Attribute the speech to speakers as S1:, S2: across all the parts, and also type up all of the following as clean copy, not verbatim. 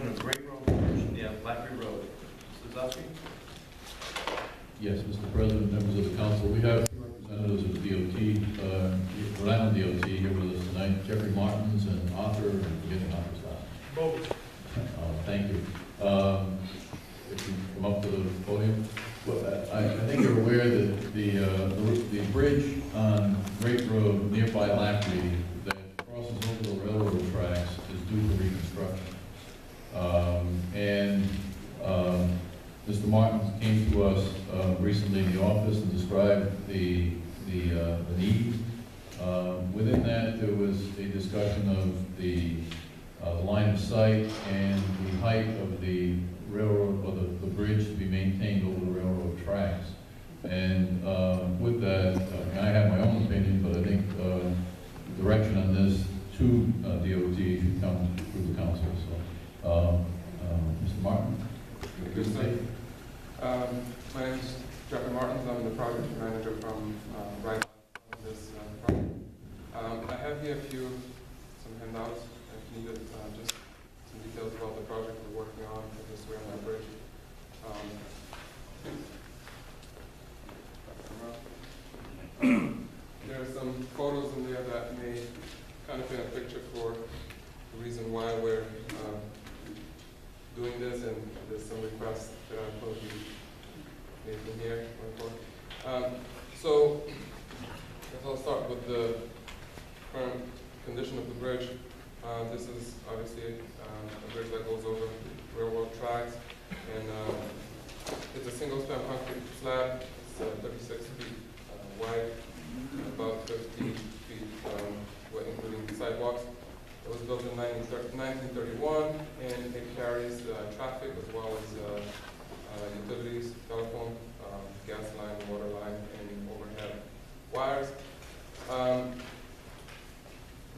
S1: reconstruction of Great Road Bridge near LAPRE Road. Mr. Ezovski?
S2: Yes, Mr. President, members of the council, we have representatives of DOT, Rhode Island DOT here with us tonight, Jeffrey Martins and Arthur, and forgetting Arthur's name.
S3: Both.
S2: Thank you. If you come up to the podium. Well, I think you're aware that the bridge on Great Road nearby Lapre that crosses over the railroad tracks is due for reconstruction. Mr. Martins came to us recently in the office and described the need. Within that, there was a discussion of the line of sight and the height of the railroad, or the bridge to be maintained over the railroad tracks. And with that, I have my own opinion, but I think the direction on this to DOT should come through the council. So, Mr. Martin?
S4: My name is Jeffrey Martins. I'm the project manager from right on this project. I have here some handouts if needed, just some details about the project we're working on for this way on that bridge. There are some photos in there that may kind of paint a picture for the reason why we're doing this, and there's some requests that I'm supposed to be made from here. So I'll start with the current condition of the bridge. This is obviously a bridge that goes over railroad tracks, and it's a single span concrete slab. It's 36 feet wide, about 50 feet including the sidewalks. It was built in 1931, and it carries traffic as well as utilities, telephone, gas line, water line, and overhead wires.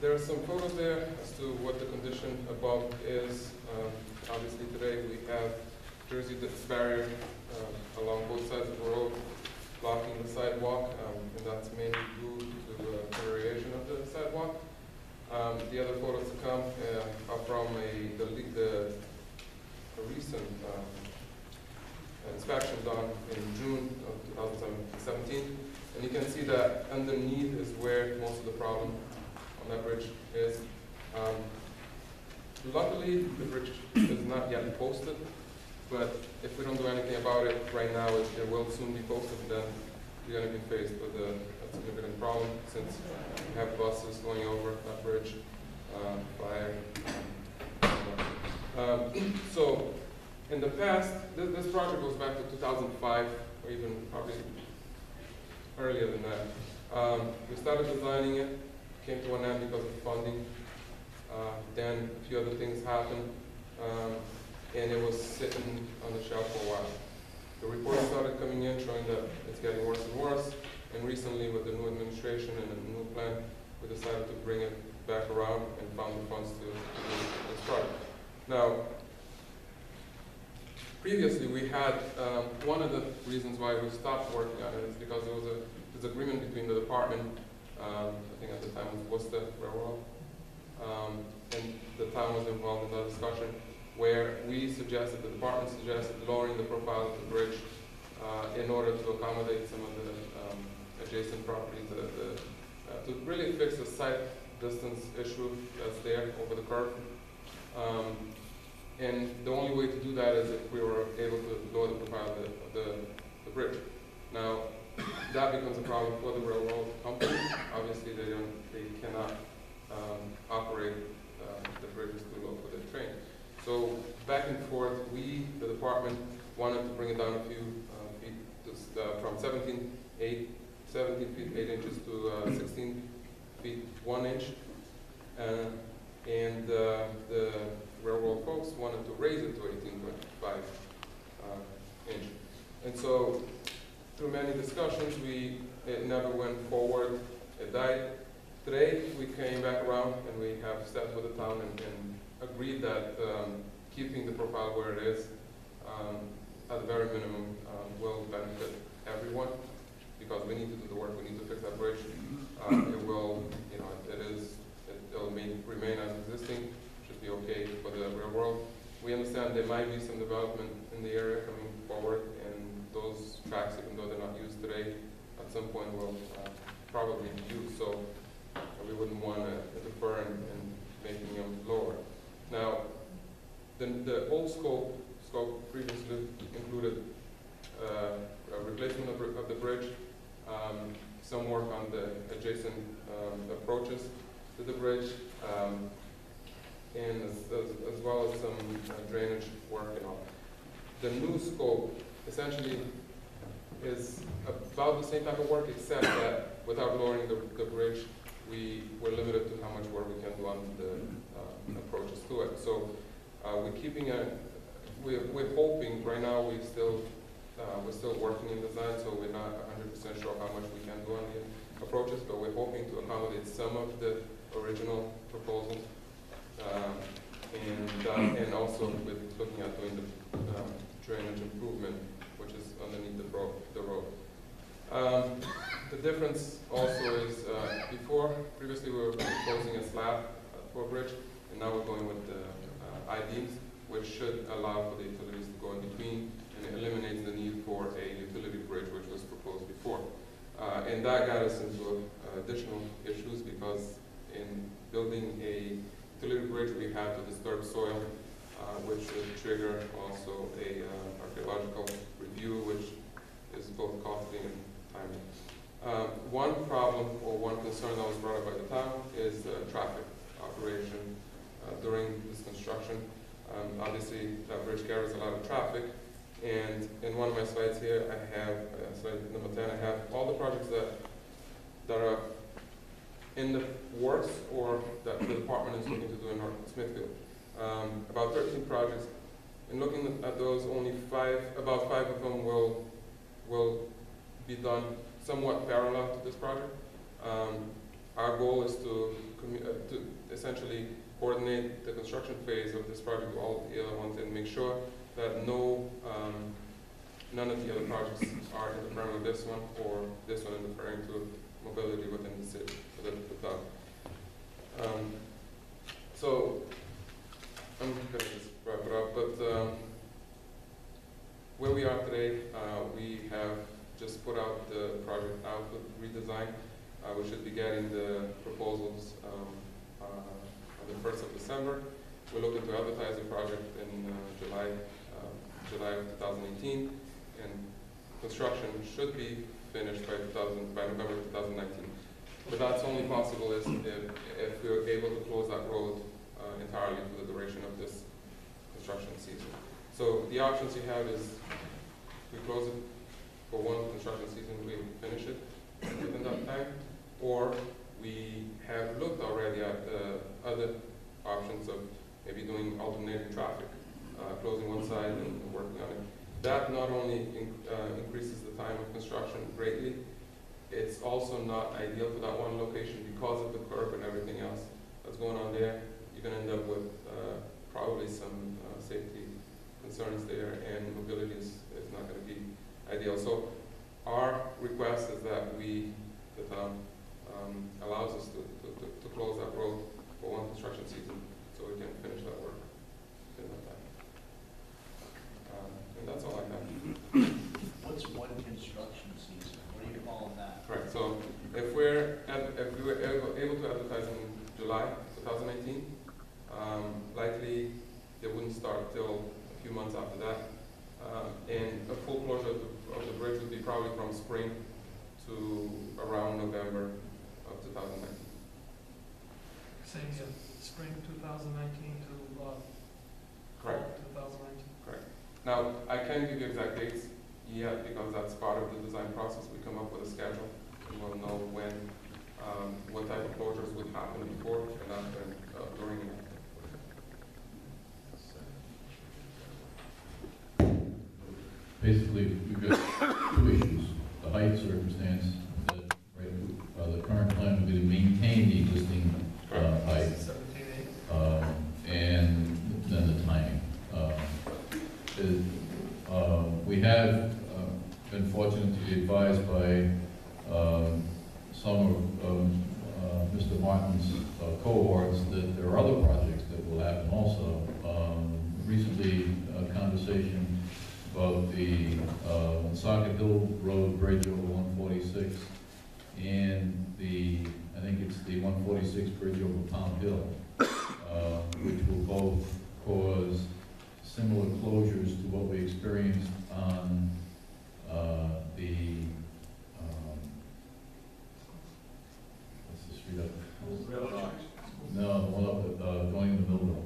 S4: There are some photos there as to what the condition above is. Obviously today we have Jersey barrier along both sides of the road blocking the sidewalk, and that's mainly due to the deterioration of the sidewalk. The other photos to come are from the recent inspection done in June of 2017. And you can see that underneath is where most of the problem on that bridge is. Luckily, the bridge is not yet posted, but if we don't do anything about it right now, it will soon be posted, and then we're going to be faced with a significant problem since we have buses going over that bridge, fire. So in the past, this project goes back to 2005, or even probably earlier than that. We started designing it, came to an end because of funding. Then a few other things happened, and it was sitting on the shelf for a while. The reports started coming in showing that it's getting worse and worse, and recently with the new administration and a new plan, we decided to bring it back around and found the funds to do this project. Now, previously we had, one of the reasons why we stopped working on it is because there was a disagreement between the department, I think at the time it was Worcester Railroad, and the town was involved in that discussion, where we suggested, the department suggested lowering the profile of the bridge in order to accommodate some of the adjacent properties, to really fix the sight distance issue that's there over the curve. And the only way to do that is if we were able to lower the profile of the bridge. Now, that becomes a problem for the railroad company. Obviously, they cannot operate the bridges too low for their train. So back and forth, the department, wanted to bring it down a few feet, from 17 feet 8 inches to 16 feet 1 inch, and the railroad folks wanted to raise it to 18.5 inch. And so through many discussions, it never went forward. It died. Today we came back around and we have stepped with the town and agreed that keeping the profile where it is, at the very minimum, will benefit everyone, because we need to do the work. We need to fix that bridge. It will, it'll remain as existing. Should be okay for the railroad. We understand there might be some development in the area coming forward, and those tracks, even though they're not used today, at some point will probably be used. So we wouldn't want to defer in making them lower. Now, the old scope previously included a replacement of the bridge, some work on the adjacent approaches to the bridge, and as well as some drainage work and all. The new scope essentially is about the same type of work, except that without lowering the bridge, we're limited to how much work we can do on the approaches to it. So we're keeping we're hoping, right now we're still working in design, so we're not 100% sure how much we can do on the approaches, but we're hoping to accommodate some of the original proposals, and also with looking at doing the drainage improvement, which is underneath the road. The difference also is previously we were proposing a slab for a bridge, and now we're going with the I-beams, which should allow for the utilities to go in between, and it eliminates the need for a utility bridge, which was proposed before. And that got us into additional issues, because in building a utility bridge, we have to disturb soil, which would trigger also a archaeological review, which is both costly and timely. One problem or one concern that was brought up by the town is traffic operation during this construction. Obviously, that bridge carries a lot of traffic, and in one of my slides here, I have, slide number 10, I have all the projects that are in the works or that the department is looking to do in Smithfield. About 13 projects. In looking at those, about five of them will be done somewhat parallel to this project. Our goal is to essentially coordinate the construction phase of this project with all the other ones and make sure that none of the other projects are interfering with this one, or this one interfering to mobility within the city, or the town. So I'm going to just wrap it up, but where we are today, we have just put out the project out with redesign. We should be getting the proposals on the 1st of December. We're looking to advertise the project in July of 2018, and construction should be finished by November 2019. But that's only possible if we're able to close that road entirely for the duration of this construction season. So the options you have is we close it for one construction season, we finish it within that time, or we have looked already at other options of maybe doing alternating traffic, closing one side and working on it. That not only increases the time of construction greatly, it's also not ideal for that one location because of the curb and everything else that's going on there. You're going to end up with probably some safety concerns there, and mobility is not going to be ideal. So our request is that the town allows us to close that road for one construction season so we can finish that work in that time. And that's all I have.
S3: What's one construction season? What are you calling that?
S4: Correct. So if we were able to advertise in July 2018, likely they wouldn't start till a few months after that. And a full closure of the bridge would be probably from spring to around November of 2019.
S5: Saying spring 2019 to fall
S4: Correct.
S5: 2019.
S4: Correct. Now, I can't give you exact dates yet because that's part of the design process. We come up with a schedule, and we'll know when, what type of closures would happen before and after, and during and after.
S2: Basically, we've got two issues. The height circumstance, that, right, the current plan would be to maintain the existing height,
S5: 17.8.
S2: and then the timing. We have been fortunate to be advised by some of Mr. Martin's cohorts that there are other projects that will happen also. recently a conversation about the Socket Hill Road Bridge over 146 and I think it's the 146 bridge over Pound Hill, which will both cause similar closures to what we experienced on what's the street up? No, the one up going into Millville.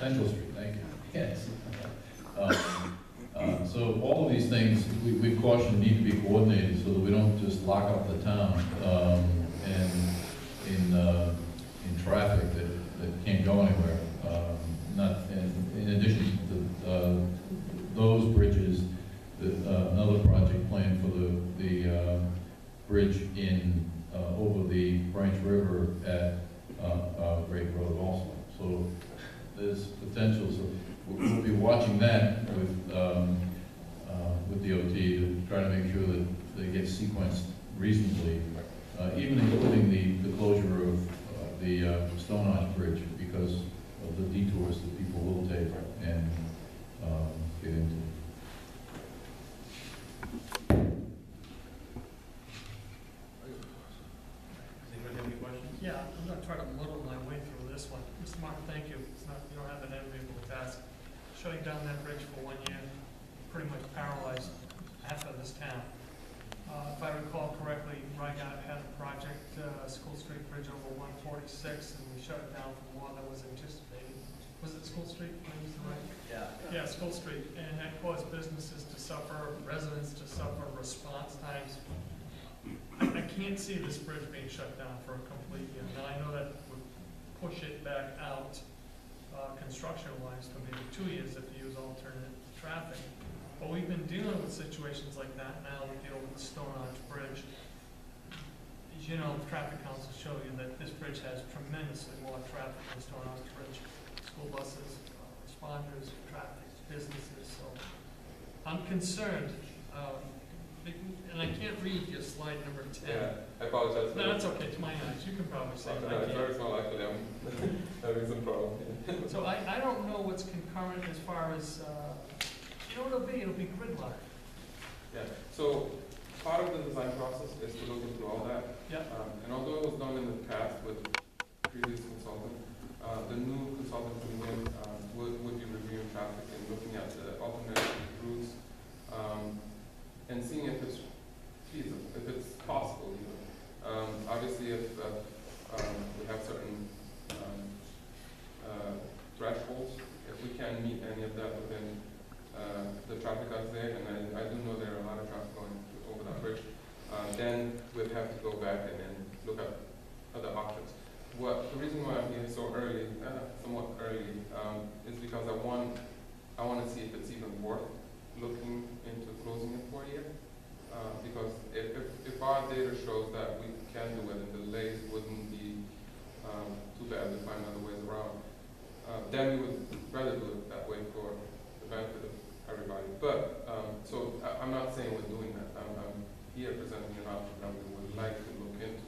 S2: Central Street, thank you. Yes. So all of these things, we caution need to be coordinated so that we don't just lock up the town and in traffic that can't go anywhere. Not in addition to those bridges, another project planned for the bridge in over the Branch River at Great Road also. So there's potential. So we'll be watching that with DOT to try to make sure that they get sequenced reasonably, even including the closure of the Stone Arch Bridge because of the detours that people will take and get into.
S1: Anybody have any questions?
S5: Yeah, I'm gonna try to muddle my way through this one. Mr. Martin, thank you. It's not, you don't have an enviable task. Shutting down that bridge for 1 year pretty much paralyzed half of this town. If I recall correctly, RICOT had a project, School Street Bridge over 146, and we shut it down for more than was anticipated. Was it School Street? Did I use the right?
S3: Yeah.
S5: Yeah, School Street, and that caused businesses to suffer, residents to suffer, response times. I can't see this bridge being shut down for a complete year. Now, I know that would push it back out, construction-wise, to maybe 2 years if you use alternate traffic. But we've been dealing with situations like that now. We deal with the Stone Arch Bridge. As you know, the traffic counts will show you that this bridge has tremendously more traffic than Stone Arch Bridge. School buses, responders, traffic, businesses, so I'm concerned. And I can't read your slide number 10.
S4: Yeah, I apologize for
S5: No,
S4: that.
S5: that's okay, it's my eyes, you can probably say it,
S4: No,
S5: I
S4: it's very
S5: can't.
S4: small, actually, I'm having some problem.
S5: So I don't know what's concurrent as far as, you know what it'll be gridlock.
S4: Yeah, so part of the design process is to look into all that.
S5: Yeah.
S4: And although it was done in the past with previous consultant, the new consultant coming in would be reviewing traffic and looking at the alternate routes and seeing if it's feasible, if it's possible even. Obviously, if we have certain thresholds, if we can meet any of that within the traffic that's there, and I do know there are a lot of traffic going over that bridge, then we'd have to go back and then look at other options. The reason why I'm here so early, somewhat early, is because I want to see if it's even worth looking into closing it for a year. Because if our data shows that we can do it and delays wouldn't be too bad to find other ways around, then we would rather do it that way for the benefit of everybody. But, so I'm not saying we're doing that. I'm here presenting an option that we would like to look into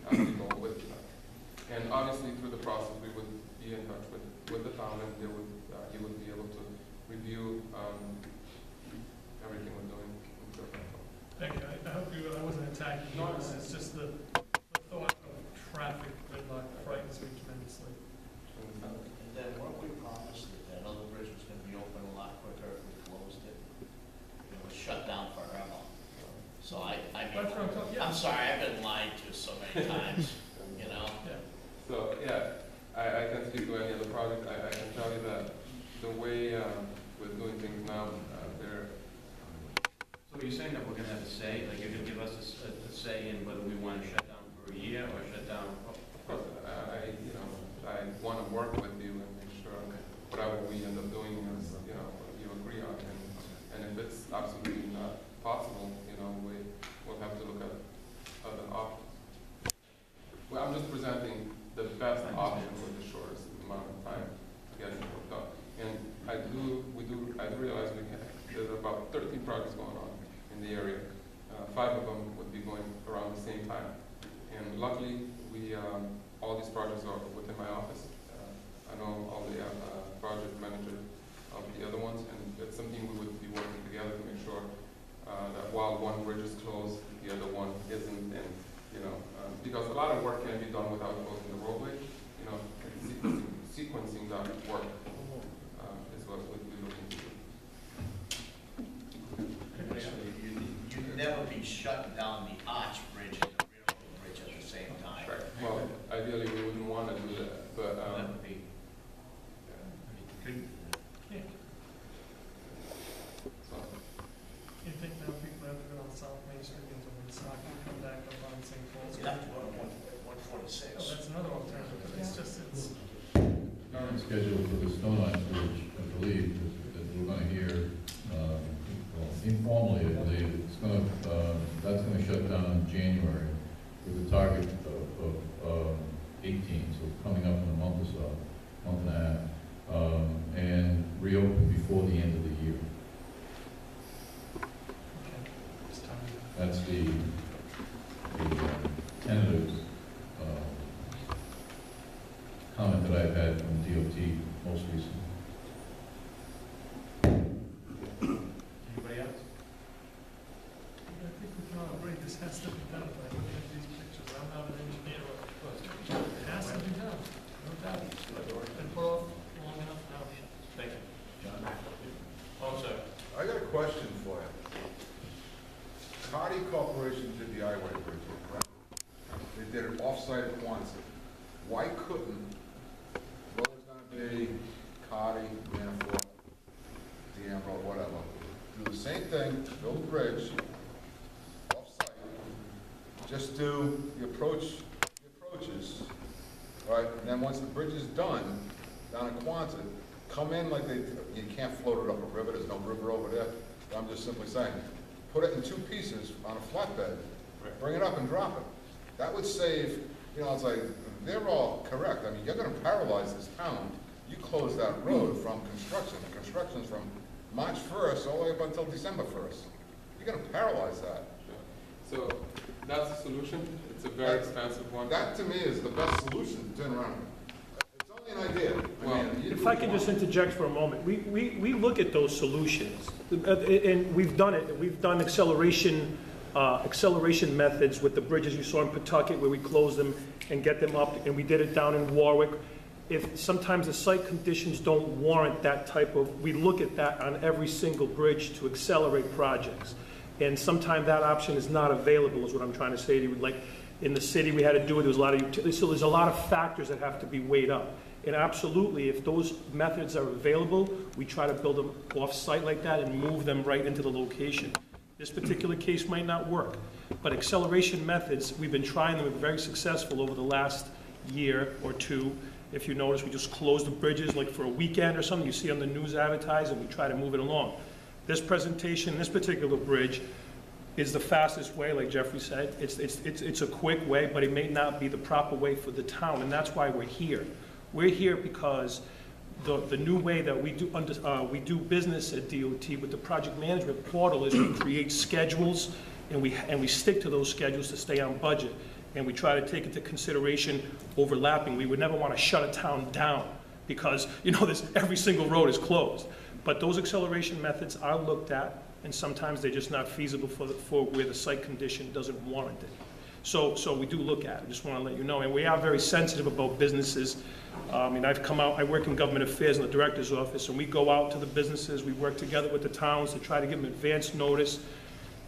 S4: as we go with that. And obviously through the process we would be in touch with the town and they would, he would be able to review everything we're doing.
S5: Thank you, I hope I wasn't attacking you, it's just the thought of traffic gridlock frightens me tremendously.
S3: And then weren't we promised that other bridge was gonna be open a lot quicker if we closed it? It was shut down forever. So I
S5: That's what I'm talking, yeah.
S3: I'm sorry, I've been lied to so many times, you know?
S5: Yeah.
S4: So yeah, I can speak to any other project. I can tell you that the way we're doing things now, they're.
S1: So you're saying that we're gonna have a say, like you're gonna give us a say in whether we want to shut down for a year or shut down?
S4: Of course, I want to work with you and make sure whatever we end up doing is, you agree on. And if it's absolutely not possible, we'll have to look at other options. Well, I'm just presenting the best option with the shortest amount of time to get it worked out. And I do realize there's about 13 projects going on in the area. 5 of them would be going around the same time. And luckily, we work, is what we'd be looking to do.
S3: Actually, you'd never be shutting down the arch bridge and the railroad bridge at the same time.
S4: Right. Well, ideally, we wouldn't want to do that, but,
S3: That would be,
S4: so,
S5: You think now people have to go on South Main Street into Woodstock and come back up on St. Paul's?
S3: you'd have to go to one
S5: Oh,
S3: forty-six.
S5: that's another alternative, but it's just, it's,
S2: Current schedule for the Stone Line Bridge, I believe, that we're gonna hear, well, informally, I believe, it's gonna, that's gonna shut down in January with a target of 18, so coming up in a month or so, month and a half, and reopen before the end of the year.
S5: okay, it's time.
S2: That's the tentative comment that I've had from DOT most recently.
S1: Anybody else?
S5: I think we can all agree this has to be done, but I look at these pictures, I'm not an engineer, it has to be done, no doubt. Been put off long enough now.
S1: Thank you. John? Oh, sir.
S6: I got a question for you. Cardi Corporation did the highway bridge, right? They did it off-site at Quonset. Why couldn't, what was gonna be Cardi, Manafort, D'Ambro, whatever, do the same thing, build a bridge, off-site, just do the approaches, right? And then once the bridge is done, down in Quonset, come in like they, you can't float it up a river, there's no river over there. I'm just simply saying, put it in two pieces on a flatbed, bring it up and drop it. That would save, you know, it's like, they're all correct. I mean, you're gonna paralyze this town. You close that road from construction. The construction's from March 1st all the way up until December 1st. You're gonna paralyze that.
S4: so that's the solution. It's a very expensive one.
S6: That to me is the best solution to turn around. It's only an idea. I mean, you
S7: If I can just interject for a moment, we look at those solutions, and we've done it. We've done acceleration methods with the bridges you saw in Pawtucket, where we close them and get them up, and we did it down in Warwick. If sometimes the site conditions don't warrant that type of, we look at that on every single bridge to accelerate projects. And sometimes that option is not available, is what I'm trying to say to you. Like in the city, we had to do it, there was a lot of utilities, so there's a lot of factors that have to be weighed up. And absolutely, if those methods are available, we try to build them off-site like that and move them right into the location. This particular case might not work, but acceleration methods, we've been trying them, we're very successful over the last year or two. If you notice, we just closed the bridges like for a weekend or something, you see on the news advertised, and we try to move it along. This presentation, this particular bridge, is the fastest way, like Jeffrey said. It's a quick way, but it may not be the proper way for the town, and that's why we're here. We're here because the new way that we do business at DOT with the project management portal is we create schedules, and we stick to those schedules to stay on budget, and we try to take into consideration overlapping. We would never want to shut a town down because, you know, every single road is closed. But those acceleration methods are looked at, and sometimes they're just not feasible for where the site condition doesn't warrant it. So we do look at it, just want to let you know. And we are very sensitive about businesses. And I've come out, I work in government affairs in the director's office, and we go out to the businesses, we work together with the towns to try to give them advance notice.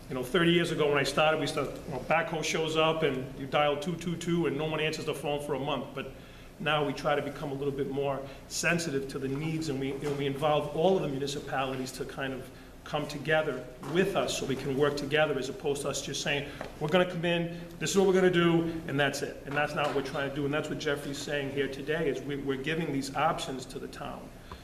S7: You know, 30 years ago when I started, backhoe shows up and you dial 222 and no one answers the phone for a month. But now we try to become a little bit more sensitive to the needs, and we involve all of the municipalities to kind of come together with us so we can work together, as opposed to us just saying, we're gonna come in, this is what we're gonna do, and that's it. And that's not what we're trying to do, and that's what Jeffrey's saying here today, is we're giving these options to the town.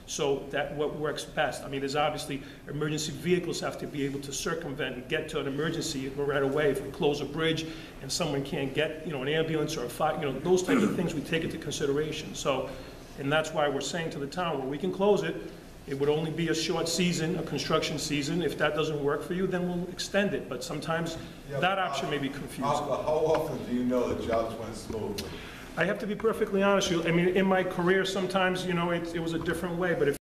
S7: So that what works best. I mean, there's obviously, emergency vehicles have to be able to circumvent and get to an emergency right away. If we close a bridge and someone can't get, you know, an ambulance or a fire, you know, those types of things we take into consideration. So, and that's why we're saying to the town, well, we can close it. It would only be a short season, a construction season. If that doesn't work for you, then we'll extend it. But sometimes that option may be confusing.
S6: How often do you know that jobs went smoothly?
S7: I have to be perfectly honest with you. I mean, in my career, sometimes, you know, it was a different way, but if